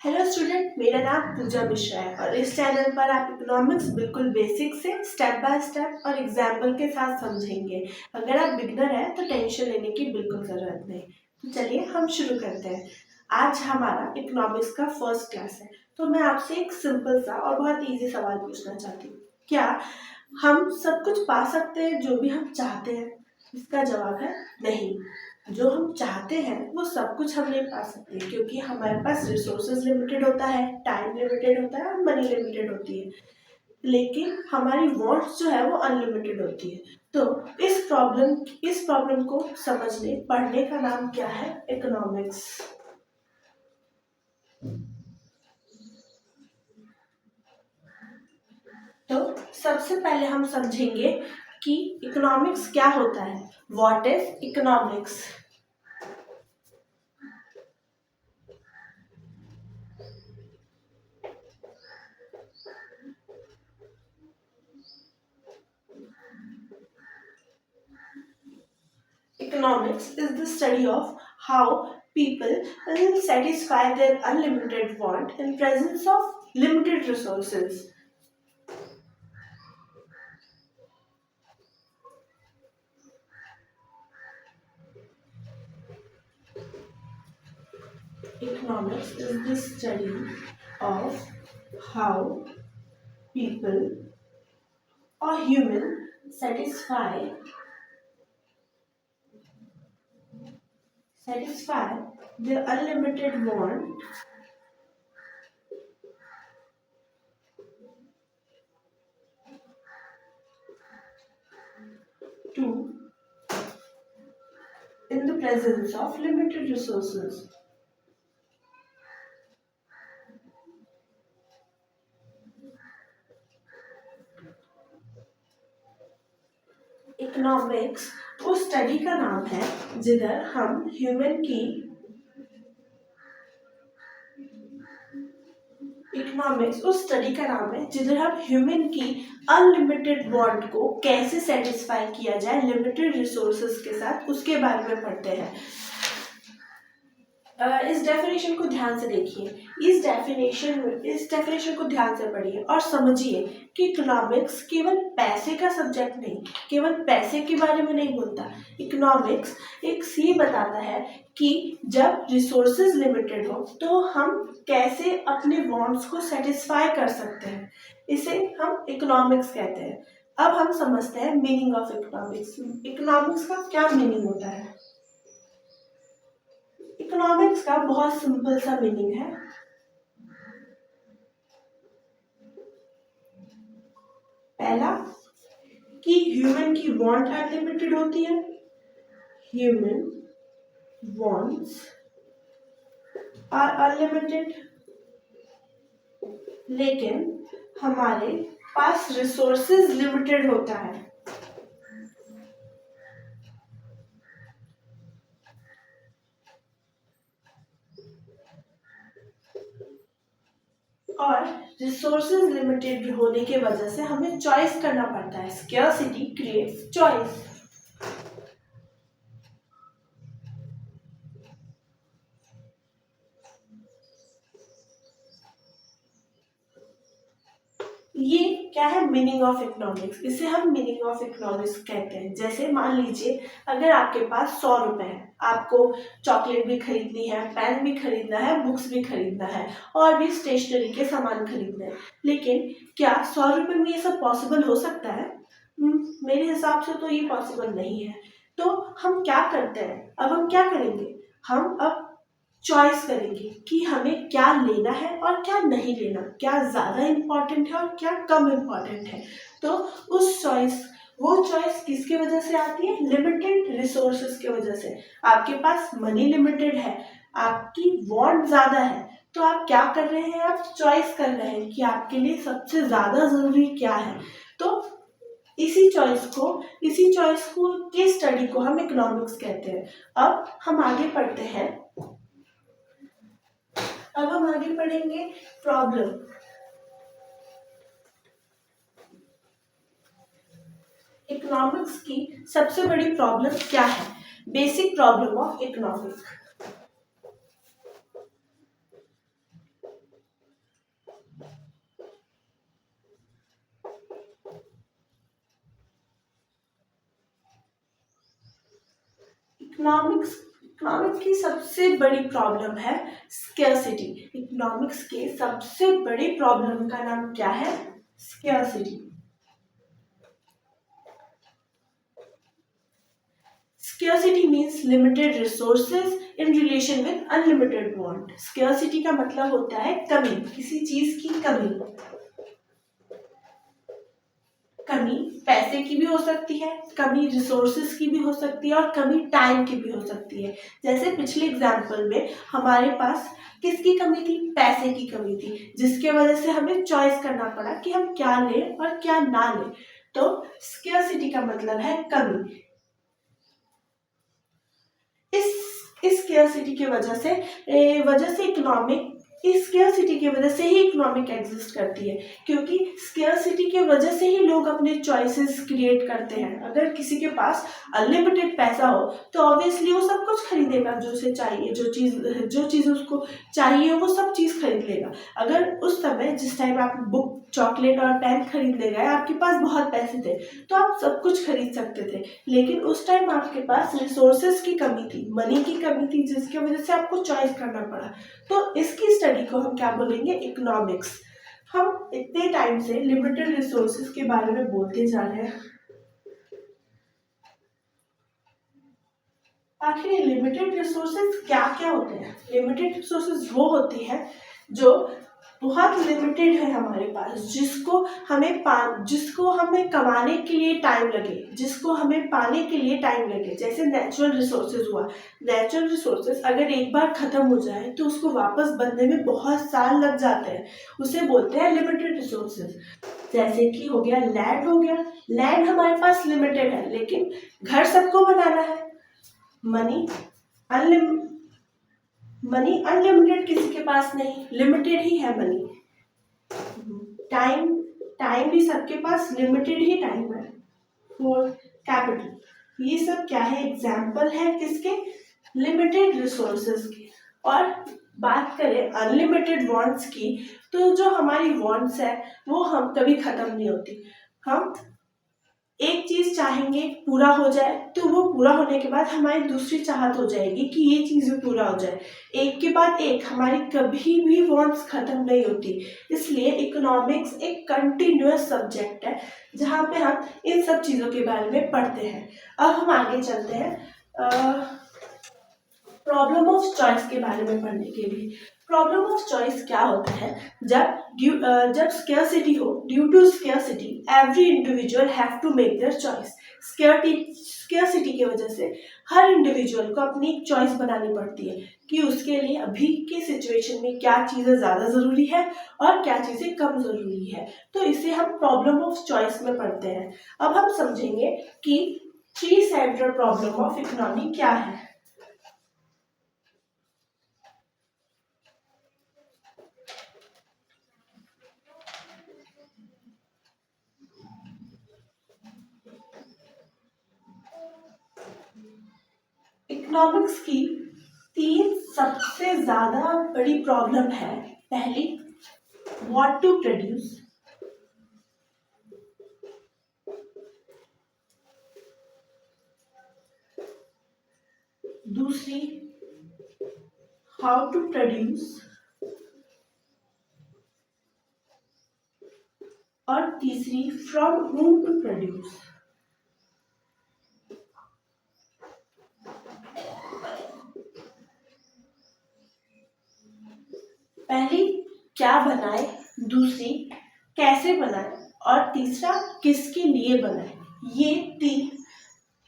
Hello student, मेरा नाम पूजा मिश्रा है और इस चैनल पर आप इकोनॉमिक्स बिल्कुल बेसिक से स्टेप बाय स्टेप और एग्जाम्पल के साथ समझेंगे। अगर आप बिगनर हैं तो टेंशन लेने की बिल्कुल ज़रूरत नहीं। तो चलिए हम शुरू करते हैं। आज हमारा इकोनॉमिक्स का फर्स्ट क्लास है, तो मैं आपसे एक सिंपल सा और बहुत ईजी सवाल पूछना चाहती हूँ। क्या हम सब कुछ पा सकते हैं जो भी हम चाहते हैं? इसका जवाब है नहीं। जो हम चाहते हैं वो सब कुछ हम नहीं पा सकते, क्योंकि हमारे पास रिसोर्सेज लिमिटेड होता है, टाइम लिमिटेड होता है और मनी लिमिटेड होती है। लेकिन हमारी वॉन्ट्स जो है वो अनलिमिटेड होती है। तो इस प्रॉब्लम को समझने पढ़ने का नाम क्या है? इकोनॉमिक्स। तो सबसे पहले हम समझेंगे कि इकोनॉमिक्स क्या होता है। What is economics? Economics is the study of how people will satisfy their unlimited want in presence of limited resources. Economics is the study of how people or human satisfy their unlimited want to in the presence of limited resources. Economics उस study का नाम है जिधर हम human की unlimited want को कैसे satisfy किया जाए लिमिटेड रिसोर्सेज के साथ, उसके बारे में पढ़ते हैं। इस डेफिनेशन को ध्यान से देखिए, इस डेफिनेशन को ध्यान से पढ़िए और समझिए कि इकोनॉमिक्स केवल पैसे का सब्जेक्ट नहीं, केवल पैसे के बारे में नहीं बोलता। इकोनॉमिक्स एक सी बताता है कि जब रिसोर्सेज लिमिटेड हो तो हम कैसे अपने वांट्स को सेटिस्फाई कर सकते हैं। इसे हम इकोनॉमिक्स कहते हैं। अब हम समझते हैं मीनिंग ऑफ इकोनॉमिक्स। इकोनॉमिक्स का क्या मीनिंग होता है? इकोनॉमिक्स का बहुत सिंपल सा मीनिंग है, पहला कि ह्यूमन की वांट अनलिमिटेड होती है। ह्यूमन वांट्स आर अनलिमिटेड, लेकिन हमारे पास रिसोर्सेज लिमिटेड होता है। और रिसोर्सेज लिमिटेड होने के वजह से हमें चॉइस करना पड़ता है। Scarcity creates choice. ये क्या है? Meaning of economics. इसे हम मीनिंग ऑफ इकोनॉमिक्स कहते हैं। जैसे मान लीजिए अगर आपके पास 100 रुपए है, आपको चॉकलेट भी खरीदनी है, पेन भी खरीदना है, बुक्स भी खरीदना है और भी स्टेशनरी के सामान खरीदने हैं, लेकिन क्या 100 रुपए में ये सब पॉसिबल हो सकता है? मेरे हिसाब से तो ये पॉसिबल नहीं है। तो हम क्या करते हैं? अब हम क्या करेंगे? हम अब चॉइस करेंगे कि हमें क्या लेना है और क्या नहीं लेना, क्या ज़्यादा इम्पोर्टेंट है और क्या कम इम्पोर्टेंट है। तो वो चॉइस किसके वजह से आती है? लिमिटेड रिसोर्सेज के वजह से। आपके पास मनी लिमिटेड है, आपकी वांट ज़्यादा है, तो आप क्या कर रहे हैं? आप चॉइस कर रहे हैं कि आपके लिए सबसे ज़्यादा ज़रूरी क्या है। तो इसी चॉइस को की स्टडी को हम इकोनॉमिक्स कहते हैं। अब हम आगे पढ़ेंगे प्रॉब्लम। इकोनॉमिक्स की सबसे बड़ी प्रॉब्लम क्या है? Basic problem of economics. Economics की सबसे बड़ी प्रॉब्लम है स्केर्सिटी। इकोनॉमिक्स के सबसे बड़ी प्रॉब्लम का नाम क्या है? Scarcity. Scarcity means limited resources in relation with unlimited want. Scarcity का मतलब होता है कमी, किसी चीज की कमी। कमी पैसे की भी हो सकती है, कमी रिसोर्सेज की भी हो सकती है और कमी टाइम की भी हो सकती है। जैसे पिछले एग्जाम्पल में हमारे पास किसकी कमी थी? पैसे की कमी थी, जिसके वजह से हमें चॉइस करना पड़ा कि हम क्या लें और क्या ना लें। तो स्केर्सिटी का मतलब है कमी। इस स्केर्सिटी की वजह से स्केर्सिटी की वजह से ही इकोनॉमिक एग्जिस्ट करती है, क्योंकि स्केर्सिटी की वजह से ही लोग अपने चॉइसेस क्रिएट करते हैं। अगर किसी के पास अनलिमिटेड पैसा हो तो ऑब्वियसली वो सब कुछ खरीदेगा जो उसे चाहिए, जो चीज़ उसको चाहिए वो सब चीज़ खरीद लेगा। अगर उस समय जिस टाइम आप बुक, चॉकलेट और पेन खरीदने गए, आपके पास बहुत पैसे थे तो आप सब कुछ खरीद सकते थे, लेकिन उस टाइम आपके पास रिसोर्सेज की कमी थी, मनी की कमी थी, जिसकी वजह से आपको चॉइस करना पड़ा। तो इसकी स्टडी को हम क्या बोलेंगे? इकोनॉमिक्स। हम इतने टाइम से लिमिटेड रिसोर्सेज के बारे में बोलते जा रहे हैं, आखिर ये लिमिटेड रिसोर्सेज क्या क्या होते हैं? लिमिटेड रिसोर्सेज वो होती है जो बहुत लिमिटेड है हमारे पास, जिसको हमें कमाने के लिए टाइम लगे, जिसको हमें पाने के लिए टाइम लगे। जैसे नेचुरल रिसोर्सेज हुआ। नेचुरल रिसोर्सेज अगर एक बार खत्म हो जाए तो उसको वापस बनने में बहुत साल लग जाते हैं, उसे बोलते हैं लिमिटेड रिसोर्सेज। जैसे कि हो गया लैंड, हो गया लैंड हमारे पास लिमिटेड है, लेकिन घर सबको बनाना है। मनी अनलिमिटेड किसी के पास नहीं, लिमिटेड ही है मनी। टाइम टाइम भी सबके पास लिमिटेड ही टाइम है। Four, capital. ये सब क्या है? एग्जाम्पल है किसके? लिमिटेड रिसोर्सेज के। और बात करें अनलिमिटेड वांट्स की, तो जो हमारी वांट्स है वो हम कभी खत्म नहीं होती। हम एक चीज चाहेंगे पूरा हो जाए, तो वो पूरा होने के बाद हमारी दूसरी चाहत हो जाएगी कि ये चीज भी पूरा हो जाए। एक के बाद एक हमारी कभी भी वांट्स खत्म नहीं होती। इसलिए इकोनॉमिक्स एक कंटिन्यूअस सब्जेक्ट है, जहाँ पे हम इन सब चीजों के बारे में पढ़ते हैं। अब हम आगे चलते हैं प्रॉब्लम ऑफ चॉइस के बारे में पढ़ने के लिए। प्रॉब्लम ऑफ चॉइस क्या होता है? जब स्केर्सिटी हो, due to scarcity every individual have to make their choice. Scarcity की वजह से हर इंडिविजुअल को अपनी एक चॉइस बनानी पड़ती है कि उसके लिए अभी के सिचुएशन में क्या चीज़ें ज़्यादा ज़रूरी है और क्या चीज़ें कम ज़रूरी है। तो इसे हम प्रॉब्लम ऑफ चॉइस में पढ़ते हैं। अब हम समझेंगे कि three central problem of economy क्या है। इकोनॉमिक्स की तीन सबसे ज्यादा बड़ी प्रॉब्लम है। पहली, व्हाट टू प्रोड्यूस। दूसरी, हाउ टू प्रोड्यूस। और तीसरी, फ्रॉम whom टू प्रोड्यूस। पहली, क्या बनाए। दूसरी, कैसे बनाए। और तीसरा, किसके लिए बनाए। ये तीन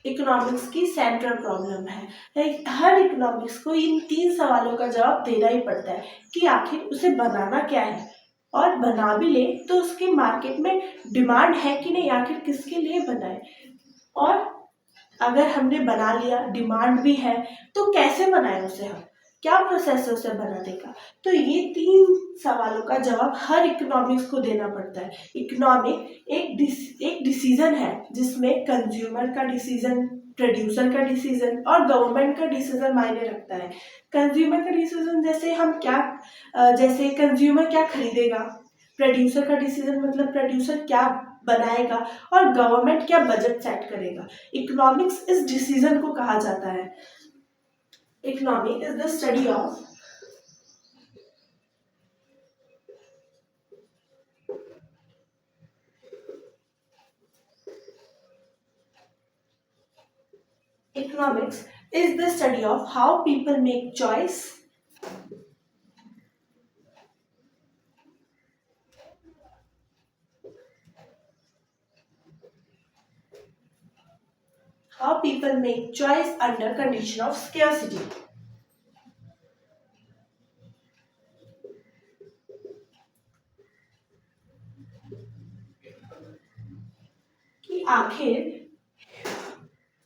इकोनॉमिक्स की सेंट्रल प्रॉब्लम है। हर इकोनॉमिक्स को इन तीन सवालों का जवाब देना ही पड़ता है कि आखिर उसे बनाना क्या है, और बना भी ले तो उसके मार्केट में डिमांड है कि नहीं, आखिर किसके लिए बनाए। और अगर हमने बना लिया, डिमांड भी है, तो कैसे बनाए उसे, हम क्या प्रोसेस है उसे बनाने का। तो ये तीन सवालों का जवाब हर इकोनॉमिक्स को देना पड़ता है। इकोनॉमिक एक डिसीजन है जिसमें कंज्यूमर का डिसीजन, प्रोड्यूसर का डिसीजन और गवर्नमेंट का डिसीजन मायने रखता है। कंज्यूमर का डिसीजन जैसे कंज्यूमर क्या खरीदेगा, प्रोड्यूसर का डिसीजन मतलब प्रोड्यूसर क्या बनाएगा, और गवर्नमेंट क्या बजट सेट करेगा। इकोनॉमिक्स इस डिसीजन को कहा जाता है। Economic is the study of economics is the study of how people make choice, under condition of scarcity. कि आखिर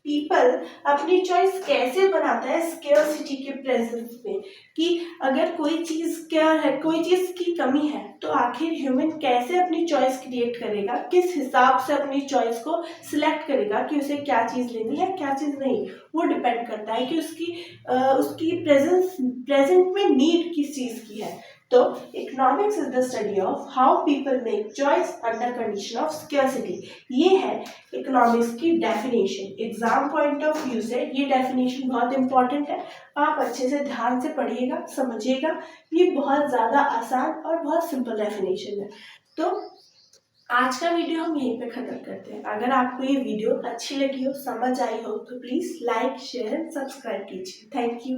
पीपल अपनी चॉइस कैसे बनाता है स्केर्सिटी के प्रेजेंस में, कि अगर कोई चीज क्या है, कोई चीज की कमी है, तो आखिर ह्यूमन कैसे अपनी चॉइस क्रिएट करेगा, किस हिसाब से अपनी चॉइस को सिलेक्ट करेगा कि उसे क्या चीज लेनी है क्या चीज नहीं। वो डिपेंड करता है कि उसकी प्रेजेंट में नीड किस चीज की है। तो economics is the study of how people make choice under condition of scarcity. ये है इकोनॉमिक्स की definition. Exam point of view से ये डेफिनेशन बहुत इंपॉर्टेंट है, आप अच्छे से ध्यान से पढ़िएगा, समझिएगा। ये बहुत ज़्यादा आसान और बहुत सिंपल डेफिनेशन है। तो आज का वीडियो हम यहीं पे ख़त्म करते हैं। अगर आपको ये वीडियो अच्छी लगी हो, समझ आई हो, तो please like share and subscribe कीजिए। Thank you.